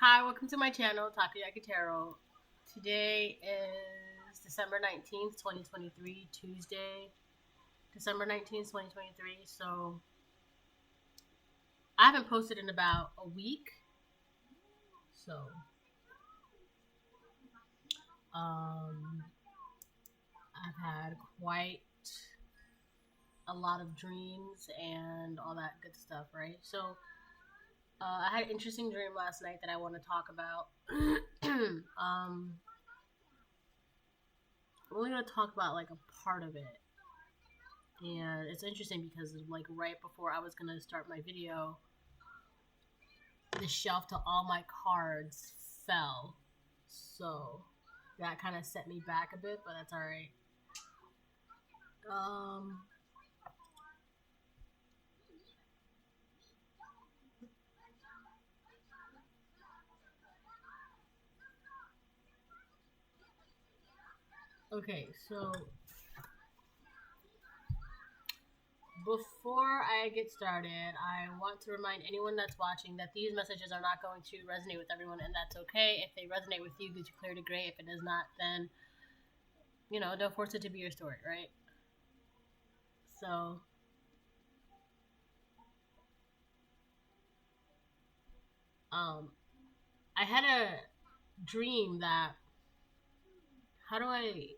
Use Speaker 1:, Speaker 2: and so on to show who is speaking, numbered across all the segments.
Speaker 1: Hi, welcome to my channel, Takoyaki Tarot. Today is December 19th, 2023, Tuesday, December 19th, 2023. So, I haven't posted in about a week. So, I've had quite a lot of dreams and all that good stuff, right? So, I had an interesting dream last night that I want to talk about. I'm only going to talk about like a part of it. And it's interesting because like right before I was going to start my video, the shelf to all my cards fell. So that kind of set me back a bit, but that's all right. Okay, so before I get started, I want to remind anyone that's watching that these messages are not going to resonate with everyone, and that's okay. If they resonate with you, good to clear to great. If it does not, then, you know, don't force it to be your story, right? So, I had a dream that, how do I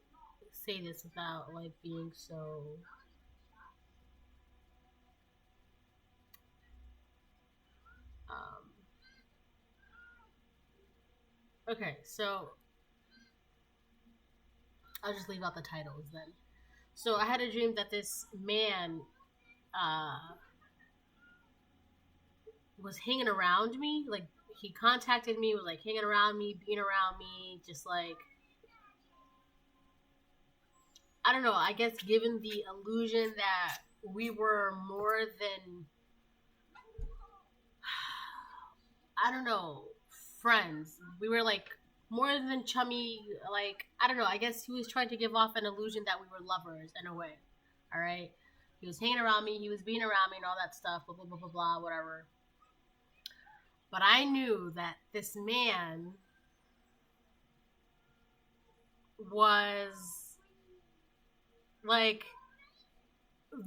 Speaker 1: say this without, like, being so... Okay, so I'll just leave out the titles then. So I had a dream that this man was hanging around me. Like, he contacted me, was like hanging around me, being around me, just like, I don't know, I guess given the illusion that we were more than, I don't know, friends. We were like more than chummy, like, I don't know, I guess he was trying to give off an illusion that we were lovers in a way. Alright? He was hanging around me, he was being around me and all that stuff, blah blah blah blah blah, whatever. But I knew that this man was like,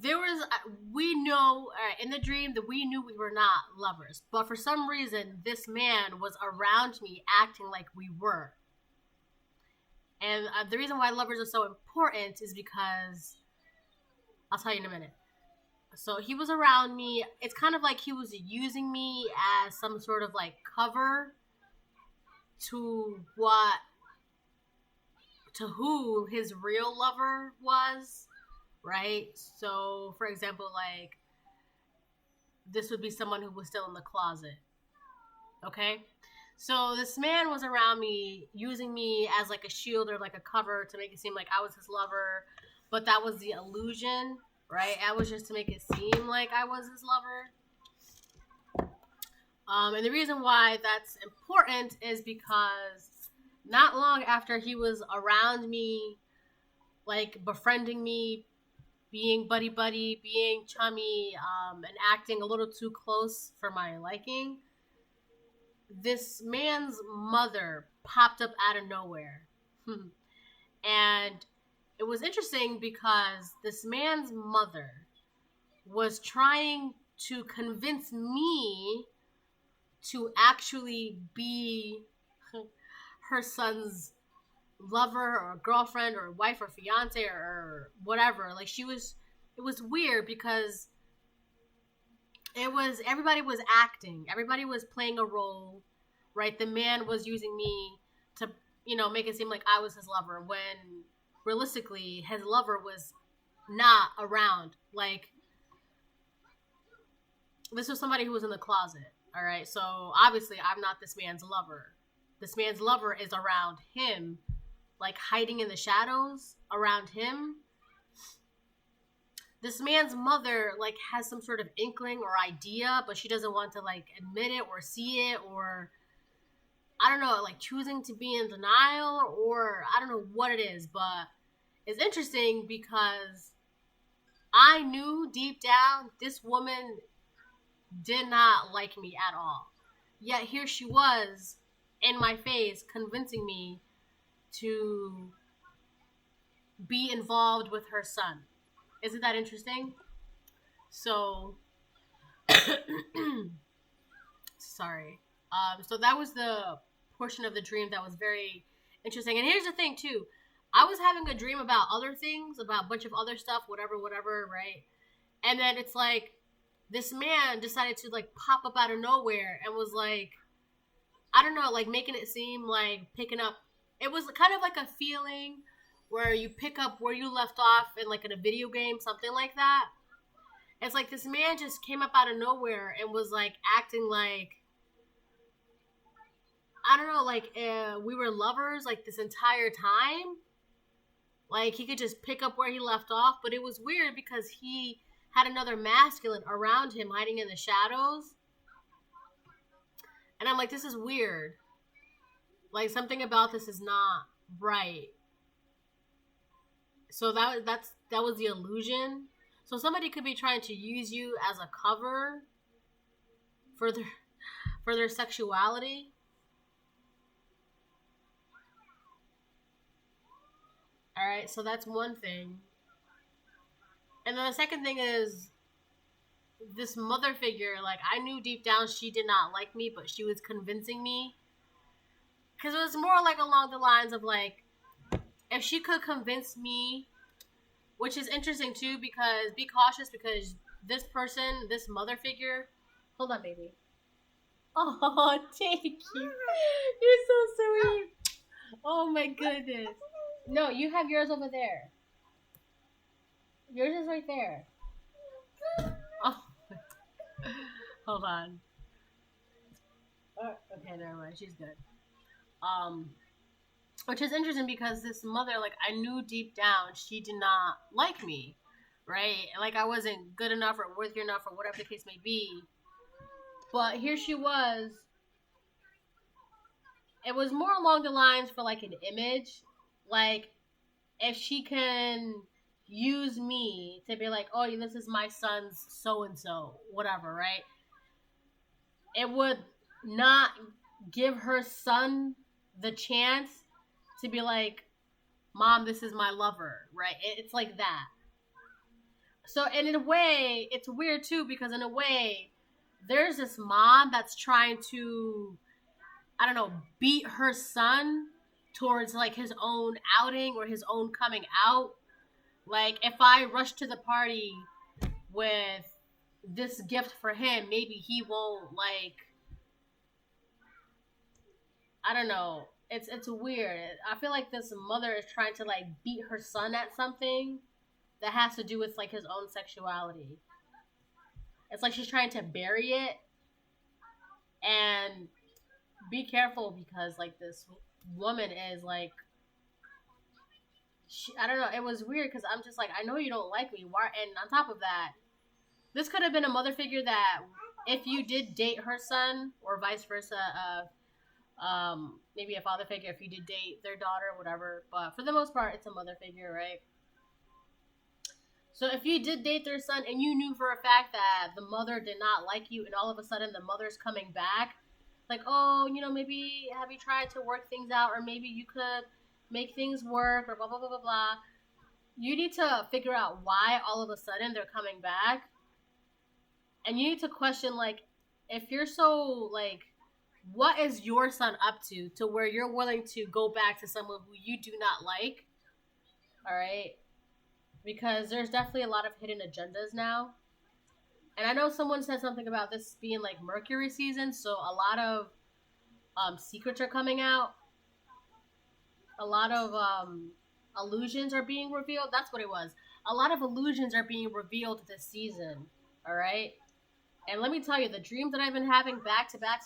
Speaker 1: there was, we know in the dream that we knew we were not lovers, but for some reason this man was around me acting like we were. And the reason why lovers are so important is because, I'll tell you in a minute. So he was around me. It's kind of like he was using me as some sort of like cover to who his real lover was, right? So, for example, like, this would be someone who was still in the closet, okay? So this man was around me, using me as like a shield or like a cover to make it seem like I was his lover, but that was the illusion, right? That was just to make it seem like I was his lover. And the reason why that's important is because not long after he was around me, like befriending me, being buddy-buddy, being chummy, and acting a little too close for my liking, this man's mother popped up out of nowhere. And it was interesting because this man's mother was trying to convince me to actually be her son's lover or girlfriend or wife or fiance or whatever. Like, it was weird because everybody was acting, everybody was playing a role, right? The man was using me to, you know, make it seem like I was his lover when realistically his lover was not around. Like, this was somebody who was in the closet, all right? So obviously I'm not this man's lover. This man's lover is around him, like hiding in the shadows around him. This man's mother like has some sort of inkling or idea, but she doesn't want to like admit it or see it, or I don't know, like choosing to be in denial, or I don't know what it is. But it's interesting because I knew deep down this woman did not like me at all. Yet here she was in my face, convincing me to be involved with her son. Isn't that interesting? So, sorry. So that was the portion of the dream that was very interesting. And here's the thing, too. I was having a dream about other things, about a bunch of other stuff, whatever, right? And then it's like, this man decided to, like, pop up out of nowhere and was like, I don't know, like, making it seem like picking up. It was kind of like a feeling where you pick up where you left off in, like, in a video game, something like that. It's like this man just came up out of nowhere and was, like, acting like, I don't know, like, we were lovers, like, this entire time. Like, he could just pick up where he left off, but it was weird because he had another masculine around him hiding in the shadows. And I'm like, this is weird. Like, something about this is not right. So that was the illusion. So somebody could be trying to use you as a cover for their sexuality. All right, so that's one thing. And then the second thing is this mother figure. Like, I knew deep down she did not like me, but she was convincing me. Because it was more like along the lines of, like, if she could convince me, which is interesting too, because be cautious, because this person, this mother figure, hold on, baby. Oh, thank you. You're so sweet. Oh my goodness. No, you have yours over there. Yours is right there. Oh, hold on. Oh, okay, never mind. She's good. Which is interesting because this mother, like, I knew deep down she did not like me, right? Like, I wasn't good enough or worthy enough or whatever the case may be. But here she was. It was more along the lines for, like, an image. Like, if she can use me to be like, oh, this is my son's so-and-so, whatever, right? It would not give her son the chance to be like, Mom, this is my lover, right? It's like that. So, and in a way, it's weird too, because in a way, there's this mom that's trying to, I don't know, beat her son towards, like, his own outing or his own coming out. Like, if I rush to the party with this gift for him, maybe he won't, like, I don't know. It's weird. I feel like this mother is trying to, like, beat her son at something that has to do with, like, his own sexuality. It's like she's trying to bury it. And be careful, because, like, this woman is, like, I don't know. It was weird because I'm just like, I know you don't like me. Why? And on top of that, this could have been a mother figure that, if you did date her son, or vice versa, maybe a father figure if you did date their daughter, whatever. But for the most part, it's a mother figure, right? So if you did date their son and you knew for a fact that the mother did not like you, and all of a sudden the mother's coming back, like, oh, maybe have you tried to work things out, or maybe you could make things work, or blah, blah, blah, blah, blah. You need to figure out why all of a sudden they're coming back. And you need to question, like, if you're so, like, what is your son up to where you're willing to go back to someone who you do not like? All right? Because there's definitely a lot of hidden agendas now. And I know someone said something about this being, like, Mercury season, so a lot of secrets are coming out. A lot of illusions are being revealed. That's what it was. A lot of illusions are being revealed this season. All right? And let me tell you, the dreams that I've been having back to back,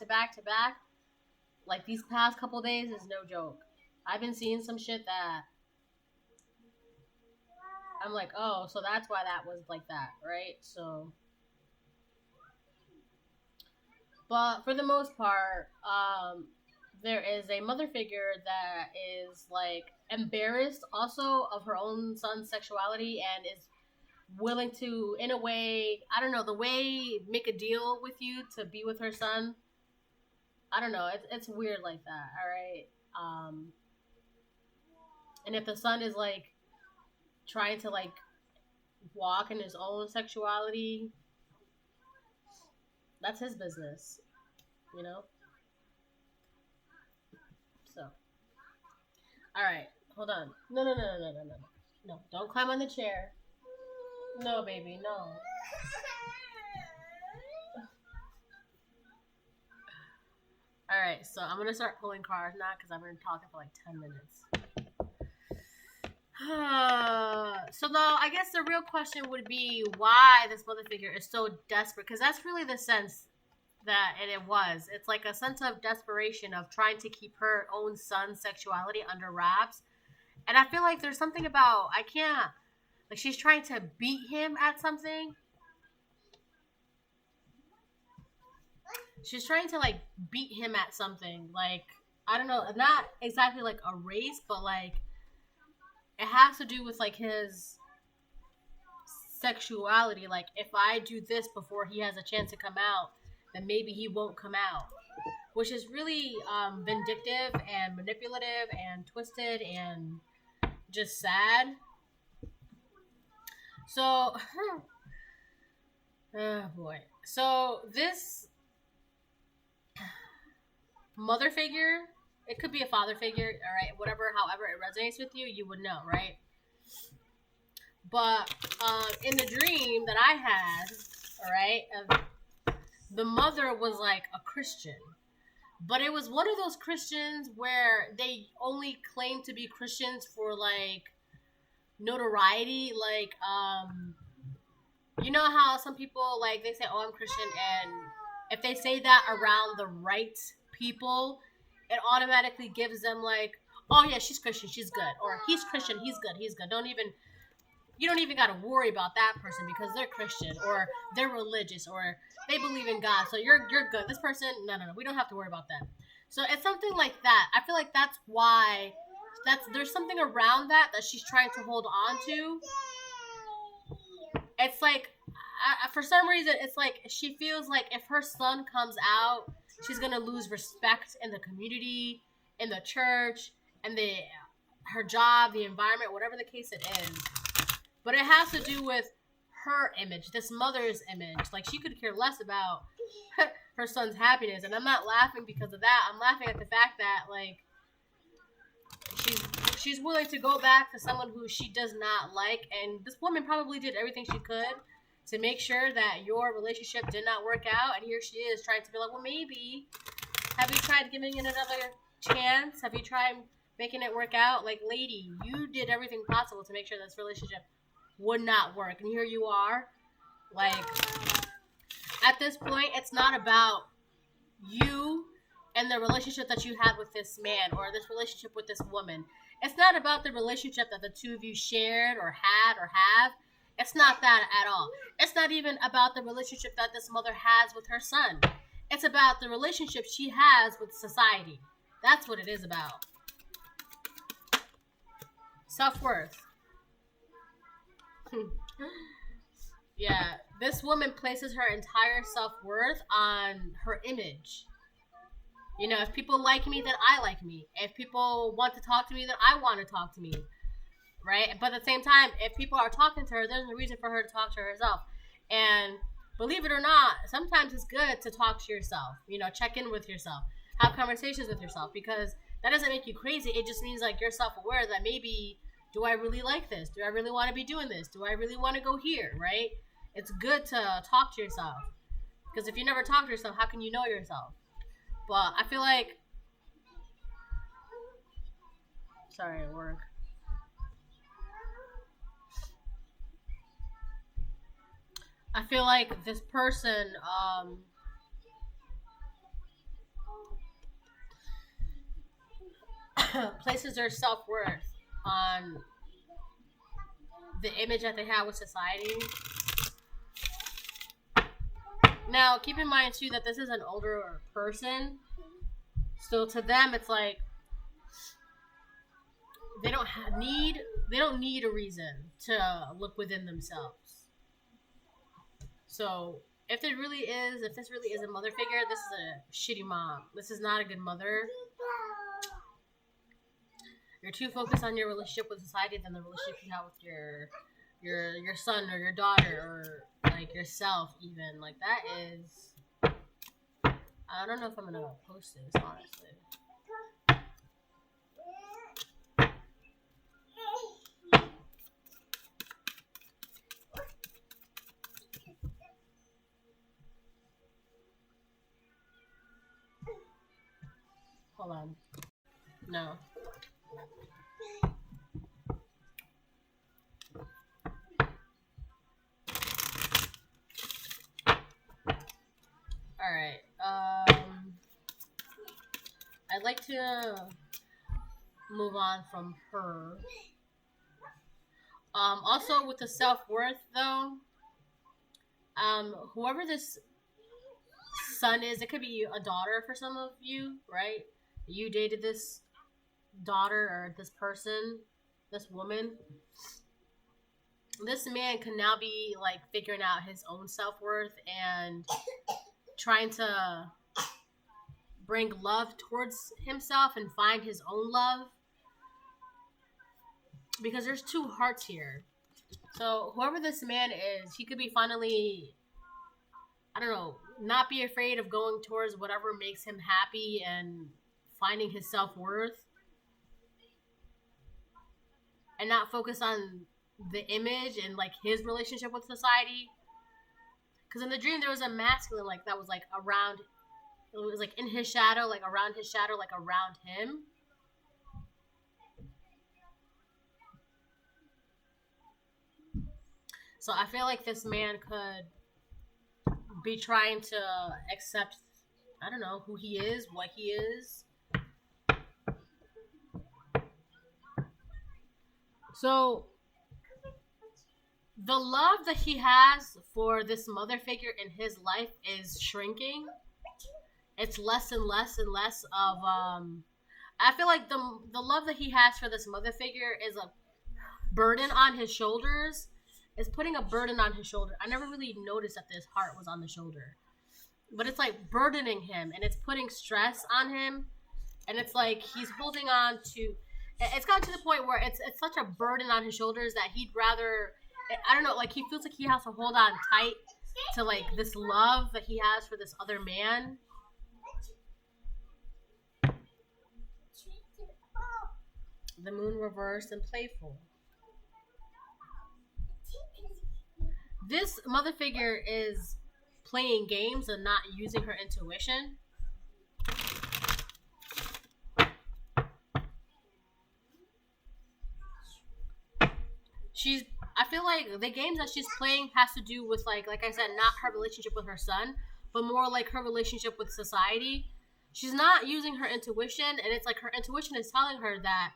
Speaker 1: like these past couple days, is no joke. I've been seeing some shit that I'm like, oh, so that's why that was like that, right? So, but for the most part, there is a mother figure that is, like, embarrassed also of her own son's sexuality, and is willing to, in a way, I don't know, the way, make a deal with you to be with her son. I don't know. It's weird like that. All right. And if the son is like trying to like walk in his own sexuality, that's his business, you know. So, all right, hold on. No, don't climb on the chair. No, baby, no. All right, so I'm gonna start pulling cards now because I've been talking for like 10 minutes. So now I guess the real question would be why this mother figure is so desperate, because that's really the sense that it was. It's like a sense of desperation of trying to keep her own son's sexuality under wraps. And I feel like there's something about, I can't, like she's trying to beat him at something. She's trying to like beat him at something. Like, I don't know, not exactly like a race, but like it has to do with like his sexuality. Like if I do this before he has a chance to come out, then maybe he won't come out, which is really vindictive and manipulative and twisted and just sad. So oh boy. So this mother figure, it could be a father figure, all right, whatever, however it resonates with you, you would know, right? But in the dream that I had, all right, the mother was like a Christian, but it was one of those Christians where they only claim to be Christians for like notoriety. Like you know how some people like they say, oh, I'm Christian, and if they say that around the right people, it automatically gives them like, oh yeah, she's Christian, she's good, or he's Christian, he's good, he's good. You don't even got to worry about that person because they're Christian or they're religious or they believe in God, so you're good. This person, no, we don't have to worry about them. So it's something like that. I feel like that's why there's something around that she's trying to hold on to. It's like for some reason it's like she feels like if her son comes out, she's gonna lose respect in the community, in the church, and her job, the environment, whatever the case it is. But it has to do with her image, this mother's image. Like she could care less about her son's happiness, and I'm not laughing because of that. I'm laughing at the fact that like she's willing to go back to someone who she does not like, and this woman probably did everything she could to make sure that your relationship did not work out, and here she is trying to be like, well, maybe, have you tried giving it another chance? Have you tried making it work out? Like, lady, you did everything possible to make sure this relationship would not work, and here you are. Like, at this point, it's not about you and the relationship that you had with this man or this relationship with this woman. It's not about the relationship that the two of you shared or had or have. It's not that at all. It's not even about the relationship that this mother has with her son. It's about the relationship she has with society. That's what it is about. Self-worth. Yeah, this woman places her entire self-worth on her image. You know, if people like me, then I like me. If people want to talk to me, then I want to talk to me. Right? But at the same time, if people are talking to her, there's a reason for her to talk to herself. And believe it or not, sometimes it's good to talk to yourself. You know, check in with yourself. Have conversations with yourself, because that doesn't make you crazy. It just means like you're self-aware that maybe, do I really like this? Do I really want to be doing this? Do I really want to go here? Right? It's good to talk to yourself. Because if you never talk to yourself, how can you know yourself? But I feel like... Sorry, at work. I feel like this person places their self-worth on the image that they have with society. Now, keep in mind too that this is an older person, so to them it's like they don't need a reason to look within themselves. So if this really is a mother figure, this is a shitty mom. This is not a good mother. You're too focused on your relationship with society than the relationship you have with your son or your daughter or like yourself even. Like that is, I don't know if I'm gonna post this honestly. Hold on. No. Alright. I'd like to move on from her. Also with the self-worth though, whoever this son is, it could be a daughter for some of you, right? You dated this daughter or this person, this woman. This man can now be like figuring out his own self-worth and trying to bring love towards himself and find his own love, because there's two hearts here. So whoever this man is, he could be finally, I don't know, not be afraid of going towards whatever makes him happy and finding his self-worth, and not focus on the image and like his relationship with society. Because in the dream there was a masculine like that was like around, it was like in his shadow, like around his shadow, like around him. So I feel like this man could be trying to accept, I don't know, who he is, what he is. So the love that he has for this mother figure in his life is shrinking. It's less and less and less of I feel like the love that he has for this mother figure is a burden on his shoulders. It's putting a burden on his shoulder. I never really noticed that this heart was on the shoulder, but it's like burdening him and it's putting stress on him, and it's like he's holding on to. It's gotten to the point where it's such a burden on his shoulders that he'd rather, I don't know, like he feels like he has to hold on tight to like this love that he has for this other man. The moon reversed and playful. This mother figure is playing games and not using her intuition. I feel like the games that she's playing has to do with like I said, not her relationship with her son, but more like her relationship with society. She's not using her intuition, and it's like her intuition is telling her that,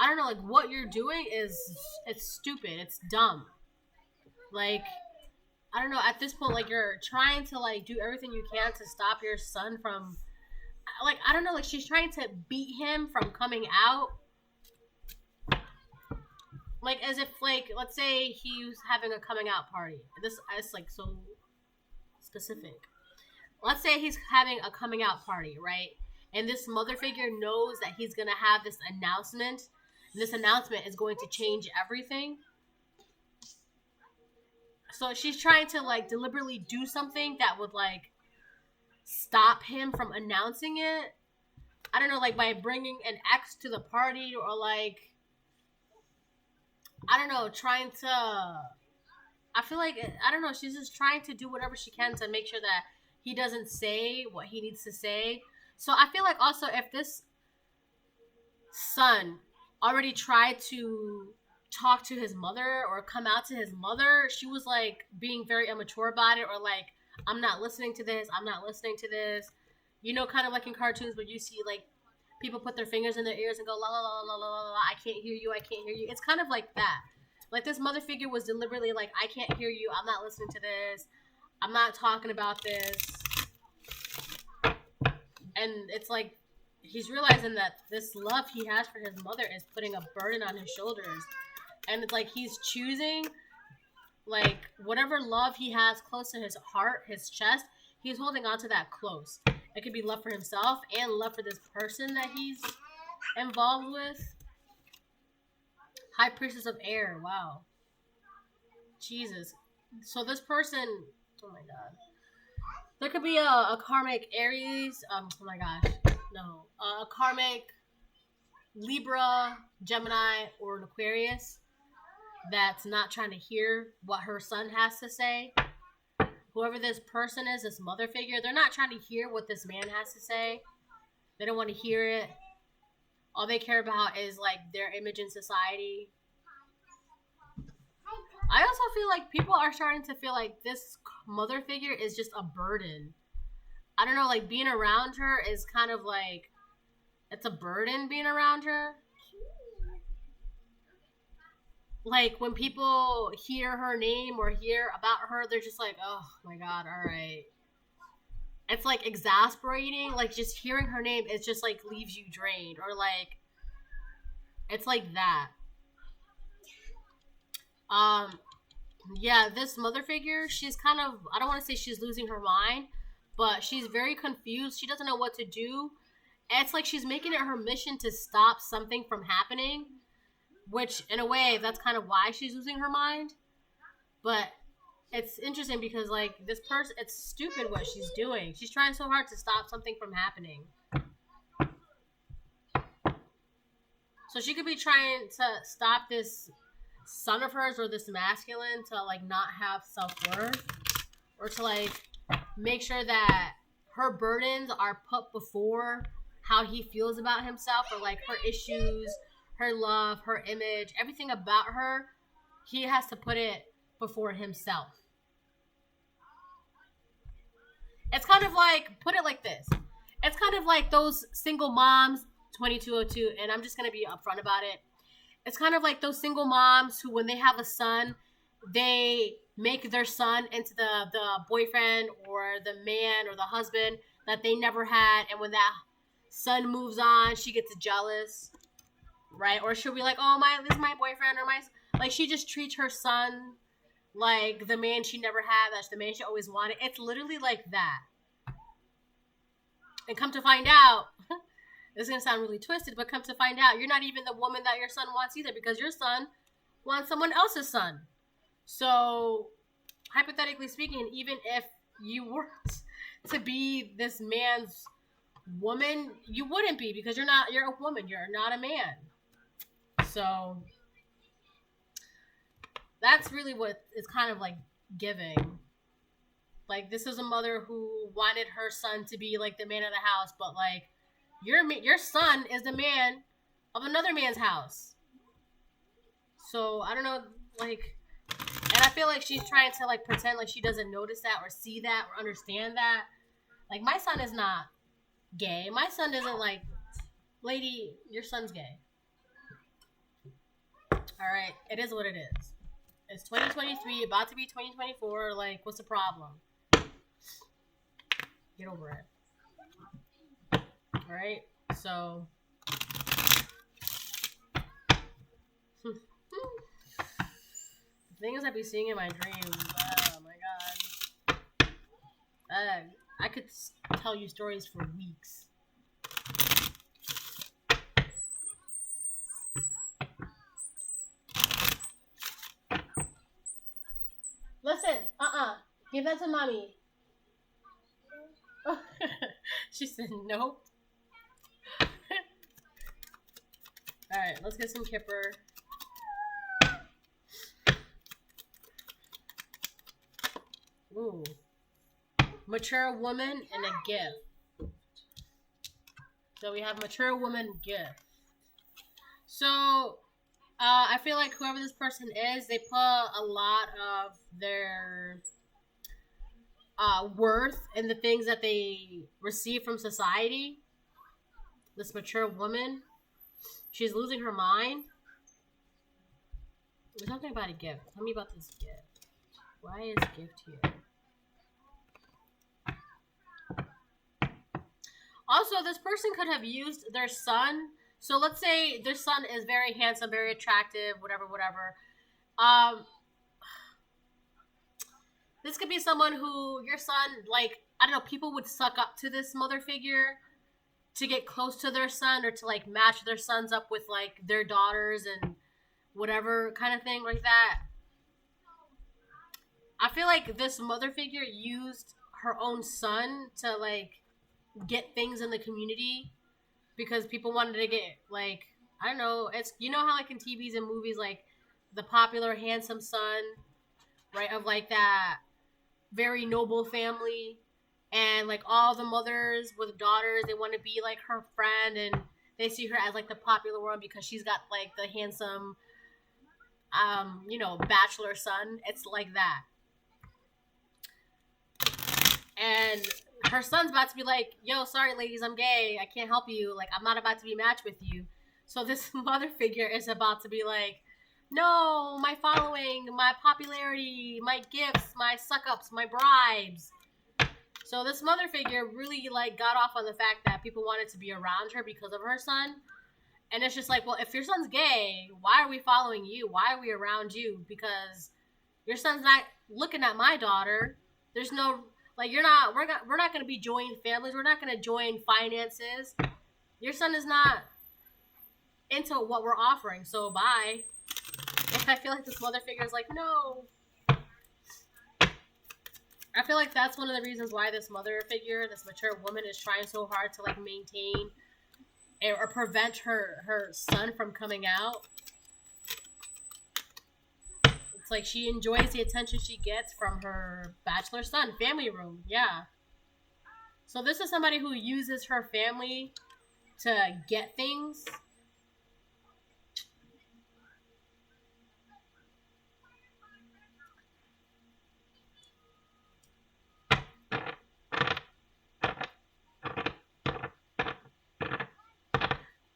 Speaker 1: I don't know, like what you're doing it's stupid, it's dumb. Like, I don't know, at this point, like you're trying to like do everything you can to stop your son from, like, I don't know, like she's trying to beat him from coming out. Like, as if, like, let's say he's having a coming out party. This is, like, so specific. Let's say he's having a coming out party, right? And this mother figure knows that he's going to have this announcement. And this announcement is going to change everything. So she's trying to, like, deliberately do something that would, like, stop him from announcing it. I don't know, like, by bringing an ex to the party, or, like, I don't know, trying to, I feel like, I don't know, she's just trying to do whatever she can to make sure that he doesn't say what he needs to say. So I feel like also if this son already tried to talk to his mother or come out to his mother, she was like being very immature about it, or like, I'm not listening to this, I'm not listening to this. You know, kind of like in cartoons where you see like people put their fingers in their ears and go, la la la la la la la, I can't hear you, I can't hear you. It's kind of like that. Like this mother figure was deliberately like, I can't hear you, I'm not listening to this, I'm not talking about this. And it's like, he's realizing that this love he has for his mother is putting a burden on his shoulders. And it's like he's choosing like whatever love he has close to his heart, his chest, he's holding on to that close. It could be love for himself and love for this person that he's involved with. High Priestess of Air. Wow. Jesus. So this person, oh my god. There could be a karmic Aries. Oh my gosh. No. A karmic Libra, Gemini, or an Aquarius that's not trying to hear what her son has to say. Whoever this person is, this mother figure, they're not trying to hear what this man has to say. They don't want to hear it. All they care about is like their image in society. I also feel like people are starting to feel like this mother figure is just a burden. I don't know, like being around her is kind of like, it's a burden being around her. Like when people hear her name or hear about her, they're just like, oh my god, all right. It's like exasperating. Like just hearing her name, it just like leaves you drained, or like it's like that. Yeah, this mother figure, she's kind of, I don't want to say she's losing her mind, but she's very confused. She doesn't know what to do. It's like she's making it her mission to stop something from happening, which in a way, that's kind of why she's losing her mind. But it's interesting because like this person, it's stupid what she's doing. She's trying so hard to stop something from happening. So she could be trying to stop this son of hers or this masculine to like not have self-worth, or to like make sure that her burdens are put before how he feels about himself, or like her issues, her love, her image, everything about her, he has to put it before himself. It's kind of like, put it like this, it's kind of like those single moms, 2202, and I'm just going to be upfront about it. It's kind of like those single moms who, when they have a son, they make their son into the boyfriend or the man or the husband that they never had. And when that son moves on, she gets jealous, right? Or she'll be like, oh, this is my boyfriend, or my, like, she just treats her son like the man she never had, that's the man she always wanted. It's literally like that. And come to find out, this is going to sound really twisted, but come to find out, you're not even the woman that your son wants either, because your son wants someone else's son. So, hypothetically speaking, even if you were to be this man's woman, you wouldn't be, because you're a woman, you're not a man. So, that's really what is kind of like giving. Like, this is a mother who wanted her son to be like the man of the house, but like, your son is the man of another man's house. So I don't know, like, and I feel like she's trying to like pretend like she doesn't notice that or see that or understand that. Like, my son is not gay. My son isn't like, lady, your son's gay. All right, it is what it is. It's 2023, about to be 2024. Like, what's the problem? Get over it. Alright, so the things I be seeing in my dreams, oh my god. I could tell you stories for weeks. Listen, give that to mommy. She said nope. Alright, let's get some Kipper. Ooh. Mature woman and a gift. So we have mature woman gift. So, I feel like whoever this person is, they put a lot of their worth in the things that they receive from society. This mature woman, she's losing her mind. There's something about a gift. Tell me about this gift. Why is gift here? Also, this person could have used their son. So let's say their son is very handsome, very attractive, whatever. This could be someone who your son, like, I don't know, people would suck up to this mother figure to get close to their son or to like match their sons up with like their daughters and whatever kind of thing like that. I feel like this mother figure used her own son to like get things in the community because people wanted to get like, I don't know, it's, you know how like in TVs and movies, like the popular handsome son, right, of like that very noble family, and like all the mothers with daughters, they want to be like her friend, and they see her as like the popular one because she's got like the handsome bachelor son. It's like that. And her son's about to be like, yo, sorry ladies, I'm gay, I can't help you, like I'm not about to be matched with you. So this mother figure is about to be like, no, my following, my popularity, my gifts, my suck-ups, my bribes. So this mother figure really like got off on the fact that people wanted to be around her because of her son. And it's just like, well, if your son's gay, why are we following you? Why are we around you? Because your son's not looking at my daughter. There's no, like, we're not going to be joining families. We're not going to join finances. Your son is not into what we're offering. So bye. And I feel like this mother figure is like, no. I feel like that's one of the reasons why this mother figure, this mature woman, is trying so hard to like maintain or prevent her son from coming out. It's like she enjoys the attention she gets from her bachelor son. Family room, yeah. So this is somebody who uses her family to get things.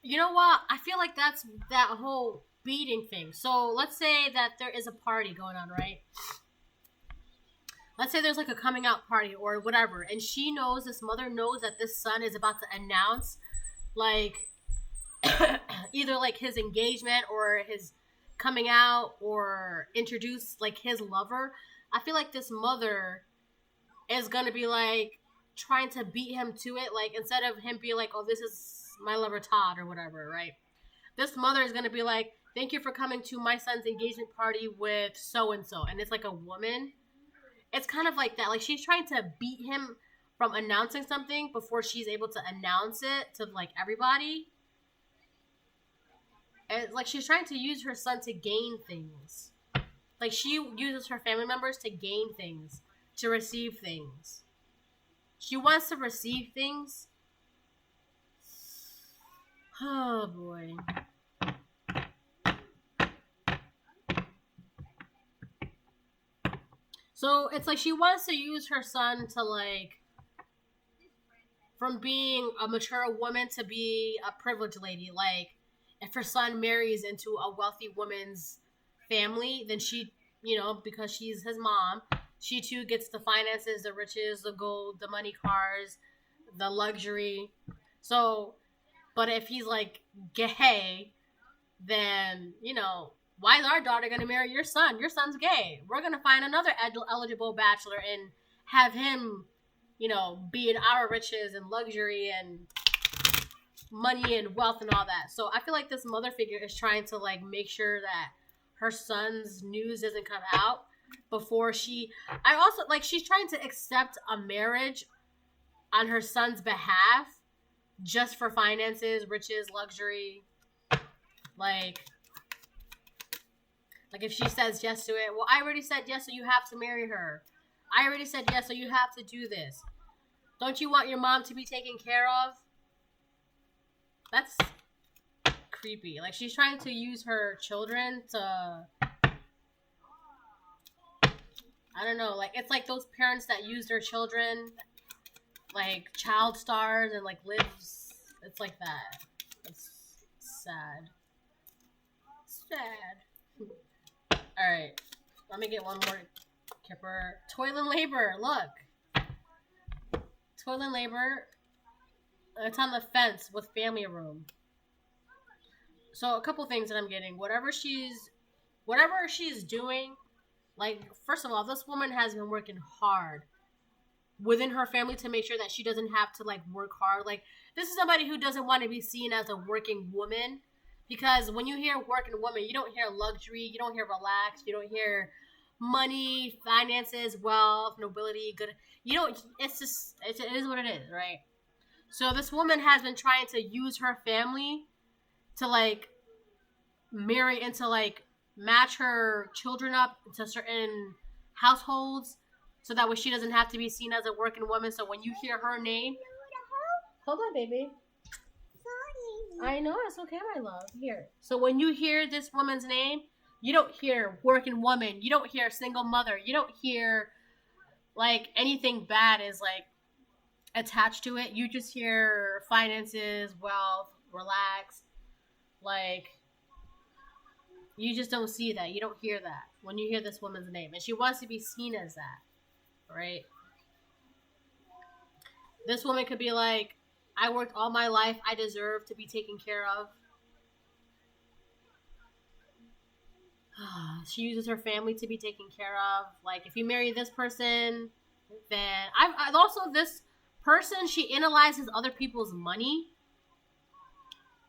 Speaker 1: You know what? I feel like that's that whole beating thing. So let's say that there is a party going on, right? Let's say there's like a coming out party or whatever, and she knows, this mother knows that this son is about to announce like either like his engagement or his coming out or introduce like his lover. I feel like this mother is gonna be like trying to beat him to it, like instead of him being like, oh, this is my lover Todd or whatever, right? This mother is gonna be like, thank you for coming to my son's engagement party with so and so, and it's like a woman. It's kind of like that. Like she's trying to beat him from announcing something before she's able to announce it to like everybody. And like she's trying to use her son to gain things. Like she uses her family members to gain things, to receive things. She wants to receive things. Oh boy. So it's like she wants to use her son to like, from being a mature woman to be a privileged lady. Like if her son marries into a wealthy woman's family, then she, because she's his mom, she too gets the finances, the riches, the gold, the money, cars, the luxury. So, but if he's like gay, then, why is our daughter going to marry your son? Your son's gay. We're going to find another eligible bachelor and have him, be in our riches and luxury and money and wealth and all that. So I feel like this mother figure is trying to like make sure that her son's news doesn't come out before she's trying to accept a marriage on her son's behalf just for finances, riches, luxury. Like if she says yes to it, well, I already said yes, so you have to marry her. I already said yes, so you have to do this. Don't you want your mom to be taken care of? That's creepy. Like she's trying to use her children to, I don't know, like it's like those parents that use their children like child stars and like lives. It's like that. It's sad. All right, let me get one more kipper. Toil and labor. Look, toil and labor. It's on the fence with family room. So a couple things that I'm getting. Whatever she's doing, Like, first of all, this woman has been working hard within her family to make sure that she doesn't have to like work hard. Like, this is somebody who doesn't want to be seen as a working woman, because when you hear working woman, you don't hear luxury, you don't hear relaxed, you don't hear money, finances, wealth, nobility, good. You don't. It's just it is what it is, right? So this woman has been trying to use her family to like marry into like match her children up to certain households so that way she doesn't have to be seen as a working woman. So when you hear her name, hold on, baby. Sorry. I know, it's okay, my love. Here. So when you hear this woman's name, you don't hear working woman. You don't hear single mother. You don't hear like anything bad is like attached to it. You just hear finances, wealth, relax. Like, you just don't see that. You don't hear that when you hear this woman's name. And she wants to be seen as that, right? This woman could be like, I worked all my life. I deserve to be taken care of. She uses her family to be taken care of. Like, if you marry this person, then I've also, this person, she analyzes other people's money.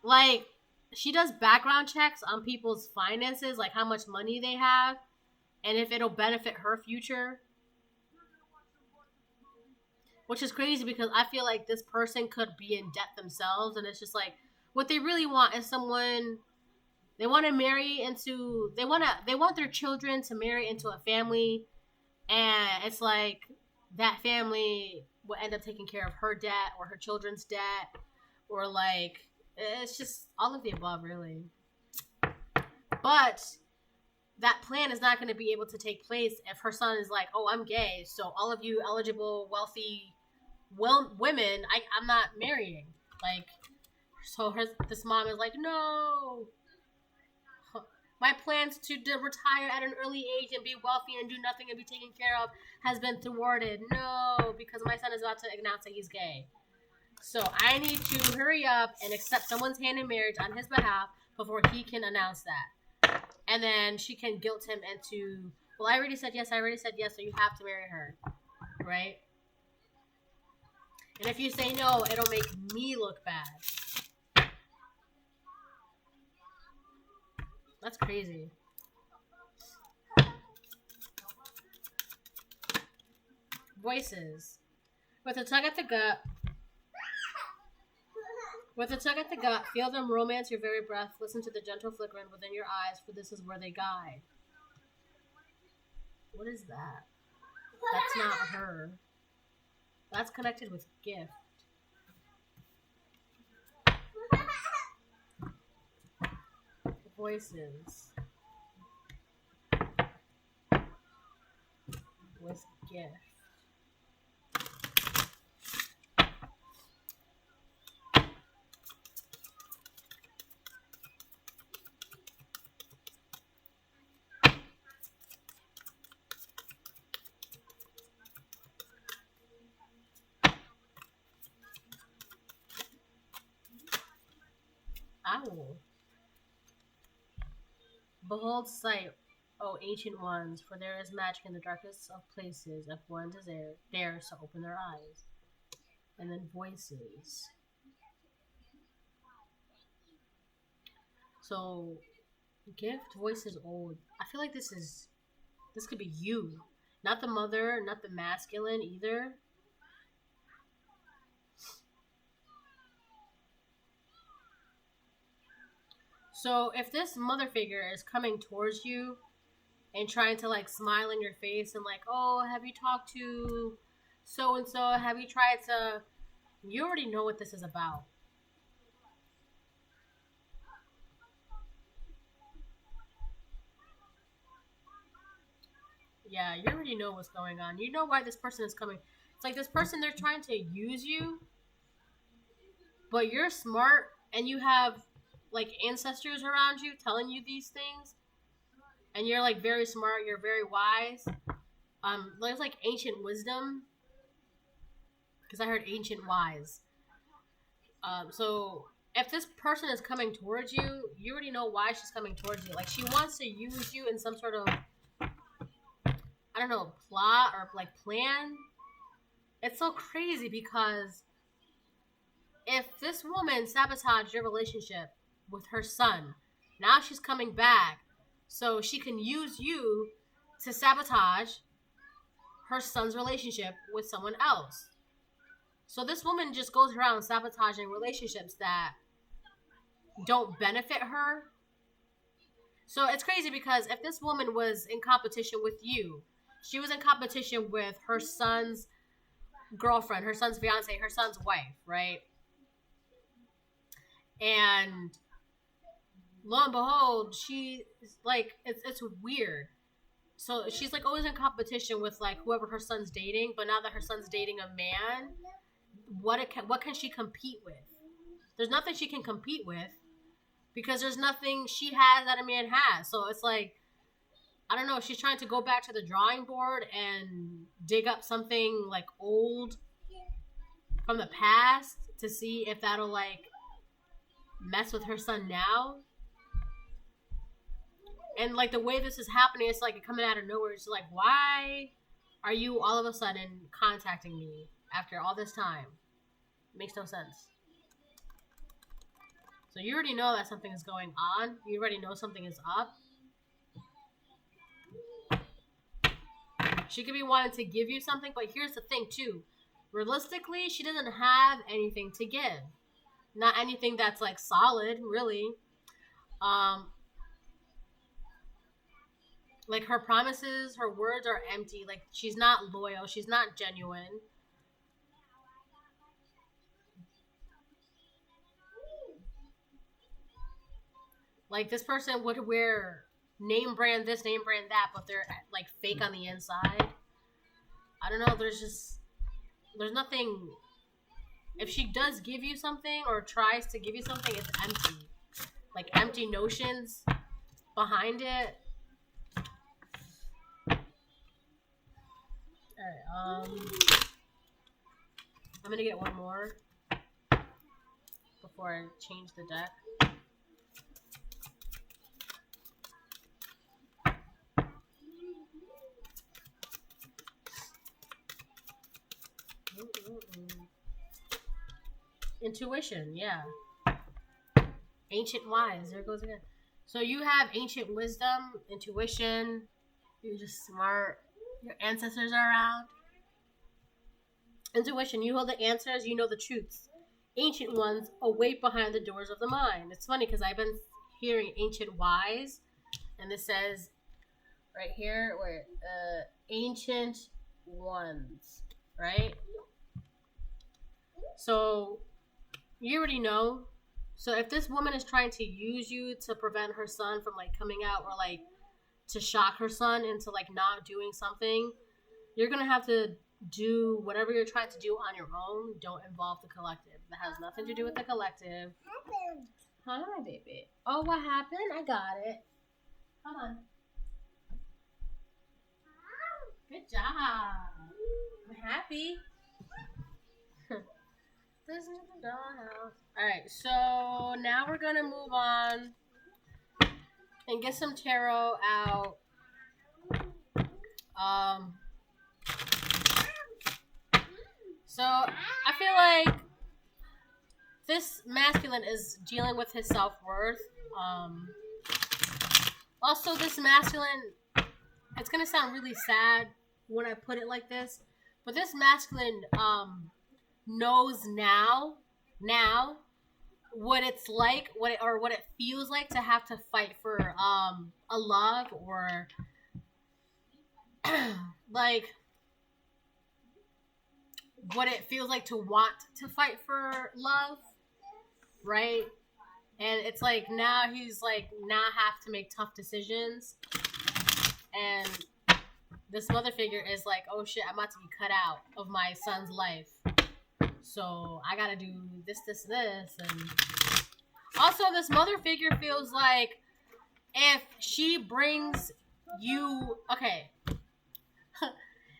Speaker 1: Like, she does background checks on people's finances, like how much money they have, and if it'll benefit her future. Which is crazy because I feel like this person could be in debt themselves, and it's just like, what they really want is someone, they want to marry into, they want their children to marry into a family, and it's like, that family will end up taking care of her debt, or her children's debt, or like, it's just all of the above, really. But that plan is not going to be able to take place if her son is like, oh, I'm gay, so all of you eligible, wealthy women, I'm not marrying. Like, so this mom is like, no. My plans to retire at an early age and be wealthy and do nothing and be taken care of has been thwarted. No, because my son is about to announce that he's gay. So I need to hurry up and accept someone's hand in marriage on his behalf before he can announce that. And then she can guilt him into, well, I already said yes, so you have to marry her. Right? And if you say no, it'll make me look bad. That's crazy. Voices. With a tug at the gut, feel them romance your very breath. Listen to the gentle flickering within your eyes, for this is where they guide. What is that? That's not her. That's connected with gift. Voices. With gift. Owl. Behold sight, O ancient ones, for there is magic in the darkest of places if one dares to open their eyes. And then voices. So, gift, voices, old. I feel like this could be you. Not the mother, not the masculine either. So if this mother figure is coming towards you and trying to like smile in your face and like, oh, have you talked to so-and-so? Have you tried to... You already know what this is about. Yeah, you already know what's going on. You know why this person is coming. It's like this person, they're trying to use you, but you're smart and you have like ancestors around you telling you these things, and you're like very smart, you're very wise. There's like ancient wisdom, because I heard ancient wise. So if this person is coming towards you, you already know why she's coming towards you. Like, she wants to use you in some sort of don't know, plot or like plan. It's so crazy because if this woman sabotaged your relationship with her son, now she's coming back so she can use you to sabotage her son's relationship with someone else. So this woman just goes around sabotaging relationships that don't benefit her. So it's crazy because if this woman was in competition with you, she was in competition with her son's girlfriend, her son's fiance, her son's wife, right? And lo and behold, she like it's weird. So she's like always in competition with like whoever her son's dating, but now that her son's dating a man, what can she compete with? There's nothing she can compete with because there's nothing she has that a man has. So it's like, I don't know, she's trying to go back to the drawing board and dig up something like old from the past to see if that'll like mess with her son now. And like the way this is happening, it's like coming out of nowhere. It's like, why are you all of a sudden contacting me after all this time? It makes no sense. So you already know that something is going on. You already know something is up. She could be wanting to give you something, but here's the thing too. Realistically, she doesn't have anything to give. Not anything that's like solid, really. Like her promises, her words are empty. Like she's not loyal. She's not genuine. Like this person would wear name brand this, name brand that, but they're like fake on the inside. I don't know. There's nothing. If she does give you something or tries to give you something, it's empty. Like empty notions behind it. Alright, I'm gonna get one more before I change the deck. Intuition, yeah. Ancient wise, there it goes again. So you have ancient wisdom, intuition, you're just smart, your ancestors are around. Intuition, you hold the answers, you know the truths. Ancient ones await behind the doors of the mind. It's funny because I've been hearing ancient wise, and this says right here where ancient ones, right? So you already know. So if this woman is trying to use you to prevent her son from like coming out or like to shock her son into like not doing something, you're gonna have to do whatever you're trying to do on your own. Don't involve the collective. That has nothing to do with the collective. Hi, baby. Oh, what happened? I got it. Hold on. Good job. I'm happy. Listen to the dollhouse. Alright, so now we're gonna move on and get some tarot out. So I feel like this masculine is dealing with his self-worth. Also, this masculine, it's gonna sound really sad when I put it like this, but this masculine knows now what it's like, what it feels like to have to fight for a love or like what it feels like to want to fight for love, right? And it's like now he's like now have to make tough decisions, and this mother figure is like, oh shit, I'm about to be cut out of my son's life, so I gotta do this, and also this mother figure feels like if she brings you, okay,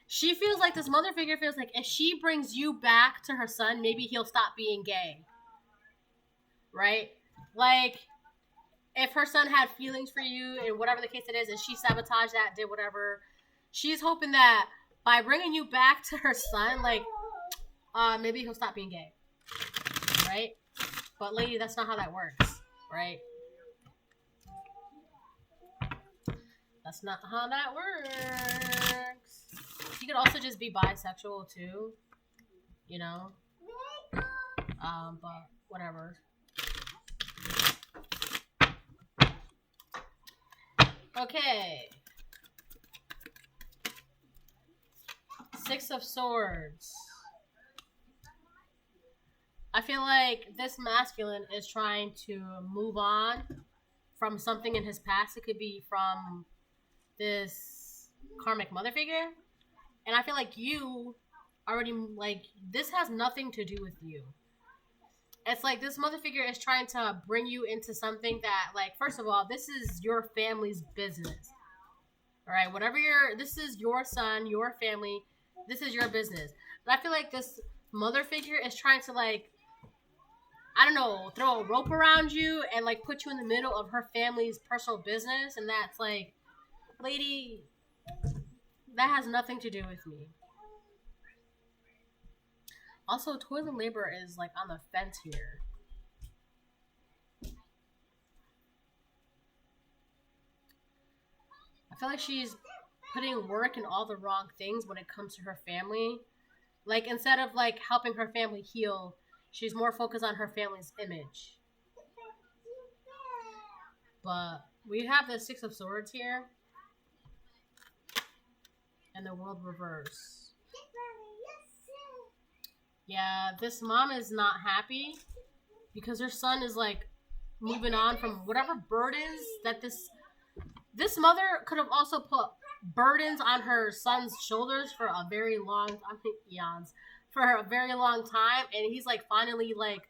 Speaker 1: she feels like this mother figure feels like if she brings you back to her son, maybe he'll stop being gay, right? Like, if her son had feelings for you and whatever the case it is, and she sabotaged that, did whatever, she's hoping that by bringing you back to her son, like, maybe he'll stop being gay, right? But lady, that's not how that works, right? That's not how that works. You could also just be bisexual too, you know. But whatever. Okay. Six of Swords. I feel like this masculine is trying to move on from something in his past. It could be from this karmic mother figure. And I feel like you already, like, this has nothing to do with you. It's like this mother figure is trying to bring you into something that, like, first of all, this is your family's business. All right, whatever this is your son, your family, this is your business. But I feel like this mother figure is trying to, like, I don't know, throw a rope around you and, like, put you in the middle of her family's personal business. And that's like, lady, that has nothing to do with me. Also, toilet labor is, like, on the fence here. I feel like she's putting work in all the wrong things when it comes to her family. Like, instead of, like, helping her family heal, she's more focused on her family's image. But we have the Six of Swords here. And the World reverse. Yeah, this mom is not happy because her son is, like, moving on from whatever burdens that this mother could have also put burdens on her son's shoulders for a very long, eons, for a very long time. And he's, like, finally, like,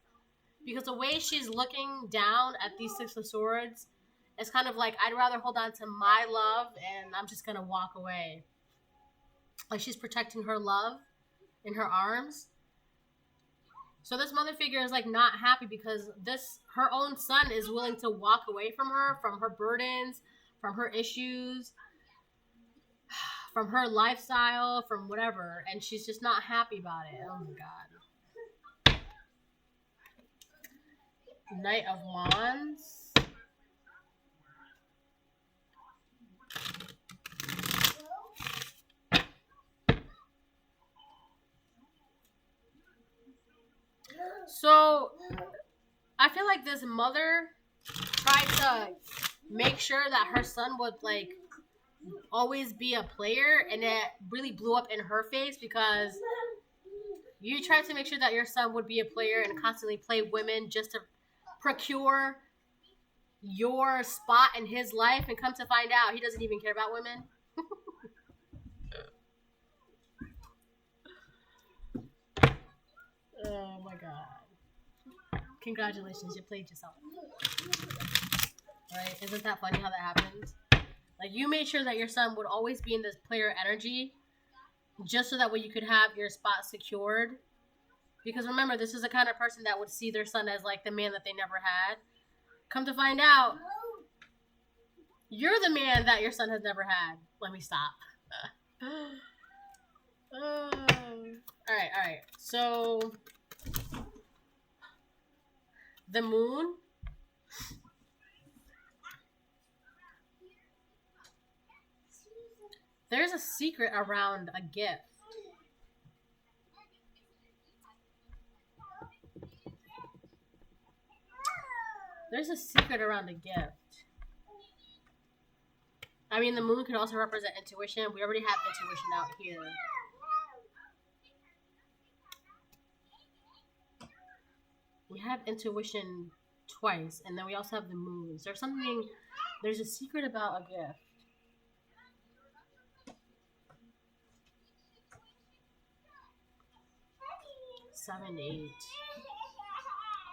Speaker 1: because the way she's looking down at these Six of Swords, it's kind of like, I'd rather hold on to my love and I'm just going to walk away. Like, she's protecting her love in her arms. So this mother figure is, like, not happy because her own son is willing to walk away from her burdens, from her issues, from her lifestyle, from whatever. And she's just not happy about it. Oh my God. Knight of Wands. So, I feel like this mother tried to make sure that her son would, like, always be a player, and it really blew up in her face because you tried to make sure that your son would be a player and constantly play women just to procure your spot in his life, and come to find out he doesn't even care about women. Oh my God. Congratulations, you played yourself. Right? Isn't that funny how that happens? Like, you made sure that your son would always be in this player energy just so that way you could have your spot secured. Because remember, this is the kind of person that would see their son as, like, the man that they never had. Come to find out, you're the man that your son has never had. Let me stop. Alright. So, the moon. There's a secret around a gift. There's a secret around a gift. I mean, the moon could also represent intuition. We already have intuition out here. We have intuition twice, and then we also have the moon. There's a secret about a gift. Seven, 8.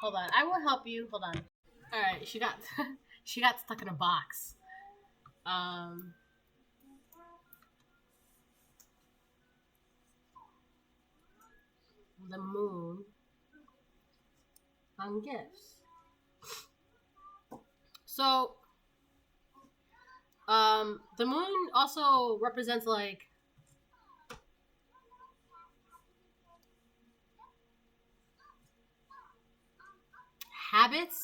Speaker 1: Hold on, I will help you. Hold on. All right, she got stuck in a box. The moon on gifts. So The moon also represents like habits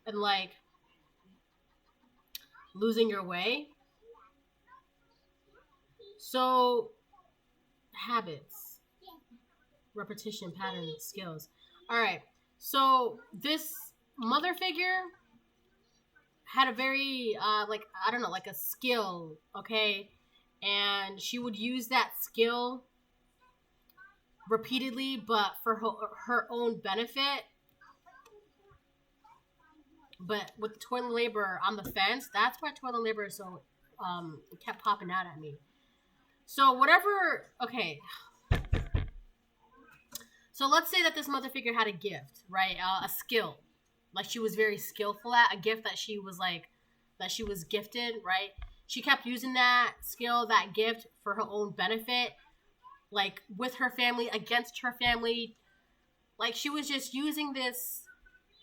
Speaker 1: and like losing your way. So habits, repetition, patterns, skills. All right. So this mother figure had a very like I don't know, like a skill, okay? And she would use that skill repeatedly, but for her own benefit. But with the toilet labor on the fence, that's why toilet labor is so kept popping out at me. So whatever, okay. So let's say that this mother figure had a gift, right? A skill, like she was very skillful at, a gift that she was like, that she was gifted, right? She kept using that skill, that gift for her own benefit, like with her family, against her family. Like she was just using this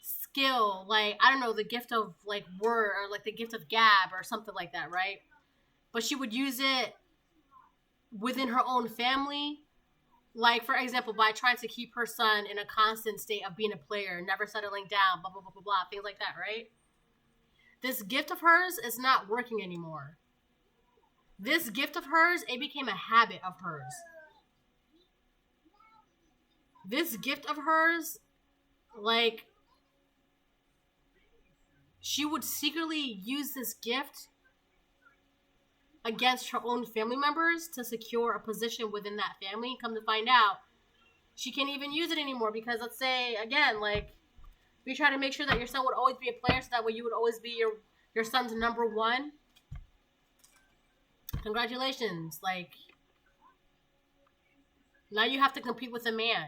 Speaker 1: skill, like, I don't know, the gift of like word or like the gift of gab or something like that, right? But she would use it within her own family. Like, for example, by trying to keep her son in a constant state of being a player, never settling down, blah, blah, blah, blah, blah, things like that, right? This gift of hers is not working anymore. This gift of hers, it became a habit of hers. This gift of hers, like, she would secretly use this gift against her own family members to secure a position within that family. Come to find out, she can't even use it anymore because, let's say, again, like, we try to make sure that your son would always be a player so that way you would always be your son's number one. Congratulations. Like, now you have to compete with a man.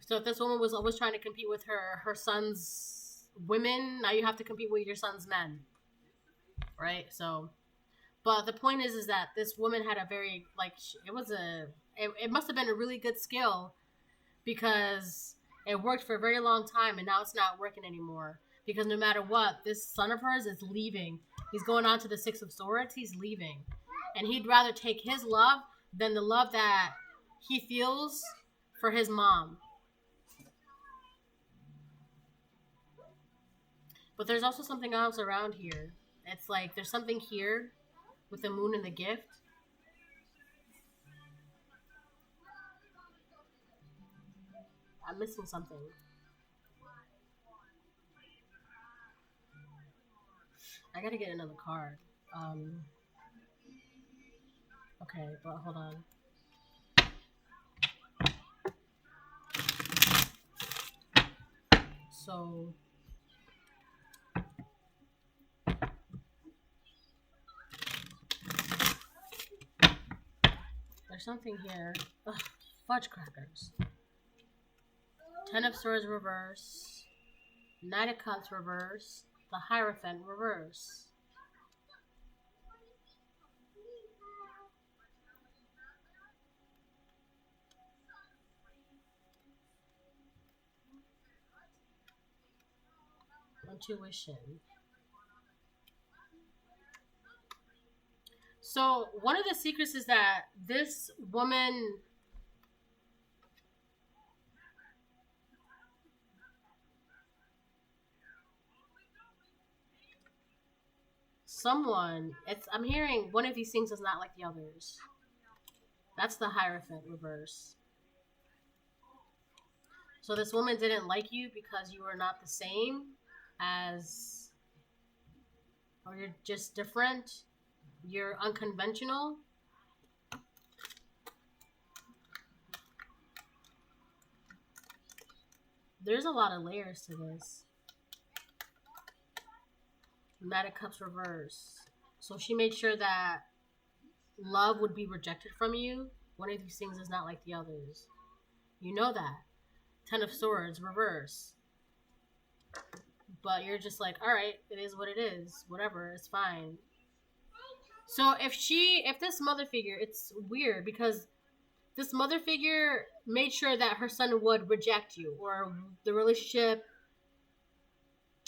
Speaker 1: So if this woman was always trying to compete with her son's women, now you have to compete with your son's men. Right? So, but the point is that this woman had a very, like, it must have been a really good skill because it worked for a very long time and now it's not working anymore. Because no matter what, this son of hers is leaving. He's going on to the Six of Swords. He's leaving. And he'd rather take his love than the love that he feels for his mom. But there's also something else around here. It's like there's something here with the moon and the gift. I'm missing something. I gotta get another card. Okay, but hold on. So there's something here. Ugh, fudge crackers. 10 of Swords reverse. Knight of Cups reverse. The Hierophant reverse. Intuition. So one of the secrets is that this woman, I'm hearing one of these things is not like the others. That's the Hierophant reverse. So this woman didn't like you because you were not the same as, or you're just different. You're unconventional. There's a lot of layers to this. Knight of Cups reverse. So she made sure that love would be rejected from you. One of these things is not like the others. You know that. 10 of Swords reverse. But you're just like, alright, it is what it is. Whatever, it's fine. So if this mother figure, it's weird because this mother figure made sure that her son would reject you, or the relationship,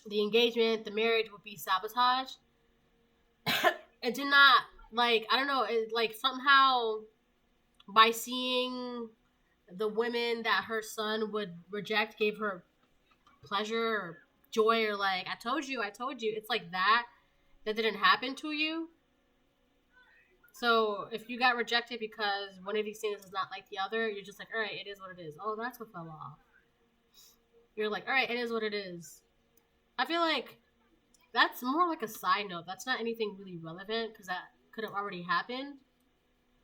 Speaker 1: the engagement, the marriage would be sabotaged. It did not, like, I don't know, it, like, somehow by seeing the women that her son would reject gave her pleasure or joy, or like, I told you, it's like that didn't happen to you. So if you got rejected because one of these things is not like the other, you're just like, all right, it is what it is. Oh, that's what fell off. You're like, all right, it is what it is. I feel like that's more like a side note. That's not anything really relevant because that could have already happened.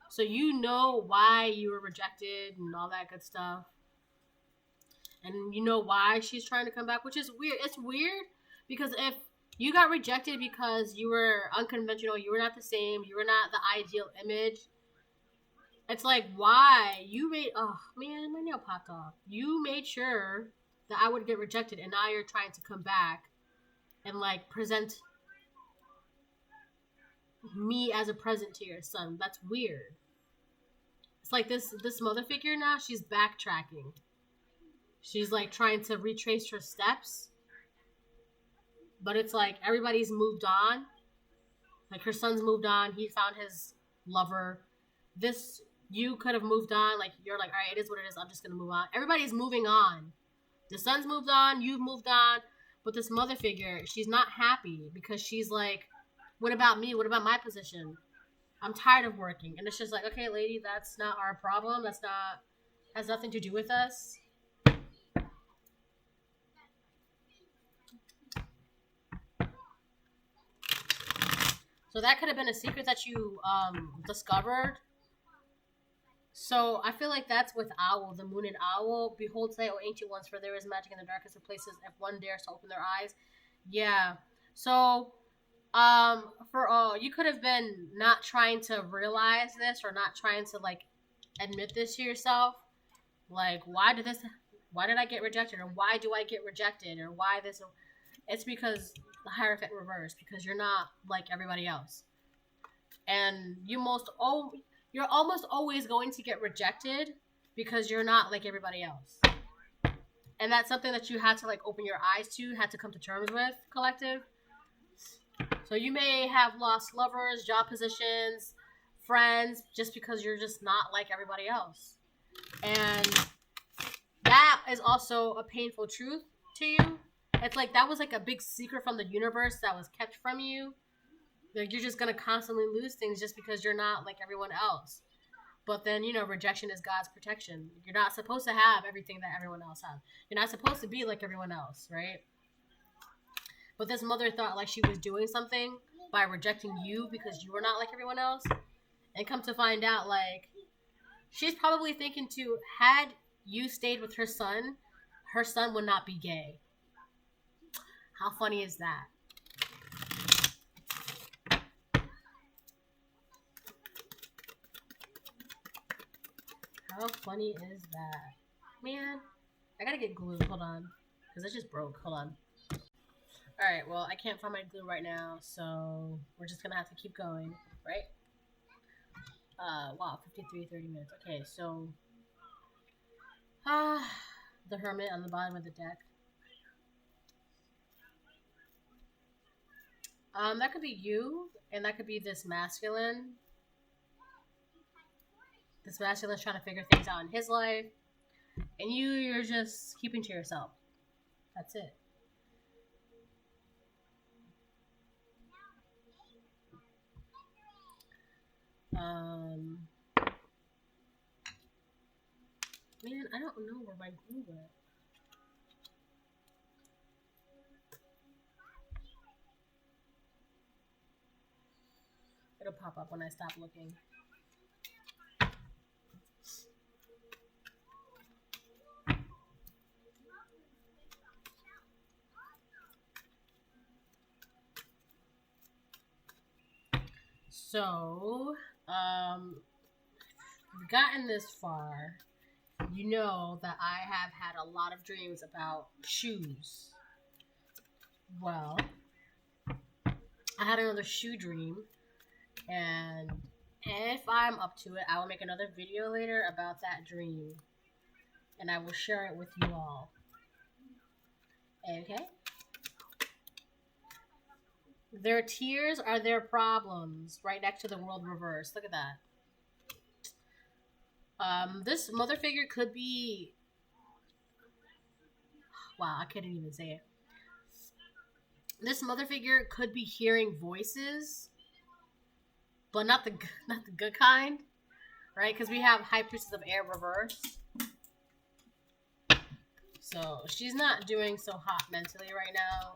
Speaker 1: So you know why you were rejected and all that good stuff. And you know why she's trying to come back, which is weird. It's weird because if you got rejected because you were unconventional, you were not the same, you were not the ideal image, it's like, why? You made, oh man, my nail popped off. You made sure that I would get rejected, and now you're trying to come back and like present me as a present to your son. That's weird. It's like this mother figure now, she's backtracking. She's like trying to retrace her steps. But it's like everybody's moved on. Like her son's moved on. He found his lover. You could have moved on. Like you're like, all right, it is what it is. I'm just going to move on. Everybody's moving on. The son's moved on. You've moved on. But this mother figure, she's not happy because she's like, what about me? What about my position? I'm tired of working. And it's just like, okay, lady, that's not our problem. Has nothing to do with us. So that could have been a secret that you discovered. So I feel like that's with Owl, the moon and Owl. Behold, say, O ancient ones, for there is magic in the darkest of places if one dares to open their eyes. Yeah. So for all, you could have been not trying to realize this or not trying to like admit this to yourself. Like, why did I get rejected, or why do I get rejected, or why this? It's because the Hierophant reverse, because you're not like everybody else, and you're almost always going to get rejected because you're not like everybody else, and that's something that you had to like open your eyes to, had to come to terms with, collective. So you may have lost lovers, job positions, friends, just because you're just not like everybody else, and that is also a painful truth to you. It's like that was like a big secret from the universe that was kept from you. Like you're just gonna constantly lose things just because you're not like everyone else. But then, you know, rejection is God's protection. You're not supposed to have everything that everyone else has. You're not supposed to be like everyone else, right? But this mother thought like she was doing something by rejecting you because you were not like everyone else. And come to find out, like, she's probably thinking too, had you stayed with her son would not be gay. How funny is that? How funny is that? Man, I gotta get glue. Hold on. Because it just broke. Hold on. Alright, well, I can't find my glue right now, so we're just gonna have to keep going, right? Wow, 30 minutes. Okay, so... the Hermit on the bottom of the deck. That could be you, and that could be this masculine. This masculine's trying to figure things out in his life, and you're just keeping to yourself. That's it. Man, I don't know where my glue went. It'll pop up when I stop looking. So, we've gotten this far. You know that I have had a lot of dreams about shoes. Well, I had another shoe dream, and If I'm up to it, I will make another video later about that dream. And I will share it with you all. Okay? Their tears are their problems. Right next to the world reverse. Look at that. This mother figure could be... Wow, I couldn't even say it. This mother figure could be hearing voices, but not the good kind, right? Because we have High Priestess of Air reverse. So she's not doing so hot mentally right now.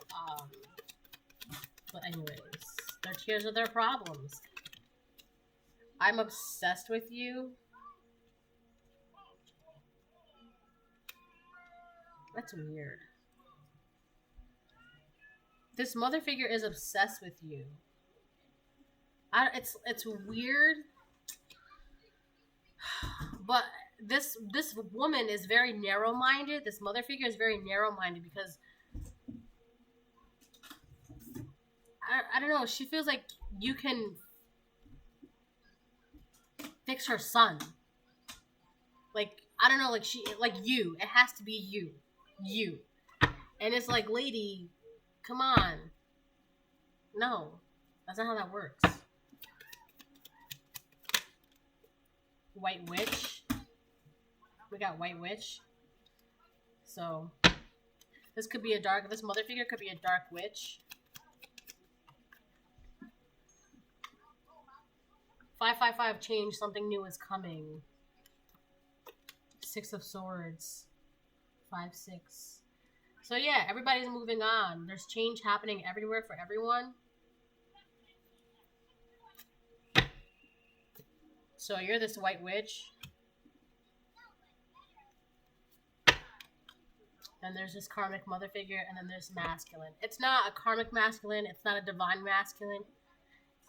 Speaker 1: But anyways, their tears are their problems. I'm obsessed with you. That's weird. This mother figure is obsessed with you. It's weird. But this woman is very narrow-minded. This mother figure is very narrow-minded because I don't know, she feels like you can fix her son. Like, I don't know, like you. It has to be you. You. And it's like, lady, come on. No. That's not how that works. White Witch. We got White Witch. So, this mother figure could be a dark witch. 555 change, something new is coming. 6 of Swords. 5-6. So yeah, everybody's moving on. There's change happening everywhere for everyone. So you're this White Witch. Then there's this karmic mother figure, and then there's masculine. It's not a karmic masculine. It's not a divine masculine.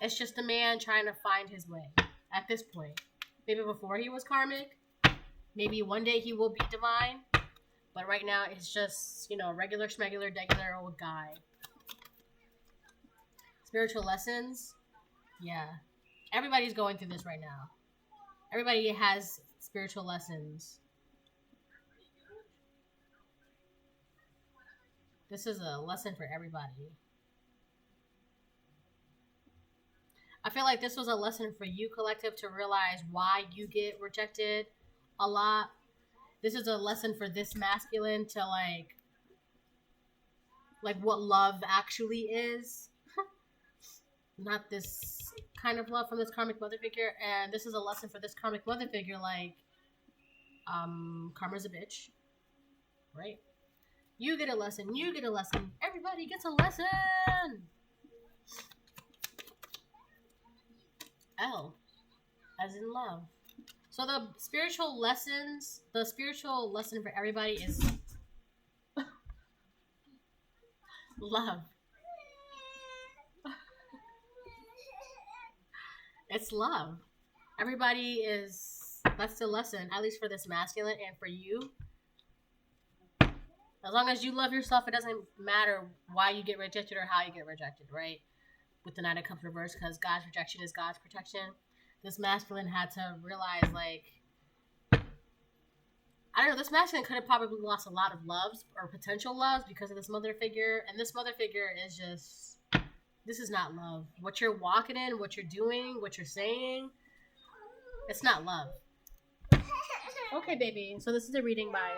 Speaker 1: It's just a man trying to find his way at this point. Maybe before he was karmic. Maybe one day he will be divine. But right now, it's just, you know, regular schmegular, degular old guy. Spiritual lessons. Yeah. Everybody's going through this right now. Everybody has spiritual lessons. This is a lesson for everybody. I feel like this was a lesson for you, collective, to realize why you get rejected a lot. This is a lesson for this masculine to like what love actually is. Not this kind of love from this karmic mother figure. And this is a lesson for this karmic mother figure, like, karma's a bitch. Right? You get a lesson. You get a lesson. Everybody gets a lesson. L, as in love. So the spiritual lesson for everybody is love. It's love. Everybody is, that's the lesson, at least for this masculine and for you. As long as you love yourself, it doesn't matter why you get rejected or how you get rejected, right? With the Knight of Cups reversed, because God's rejection is God's protection. This masculine had to realize, like, I don't know, this masculine could have probably lost a lot of loves or potential loves because of this mother figure. And this mother figure is just, this is not love. What you're walking in, what you're doing, what you're saying, it's not love. Okay, baby. So this is a reading by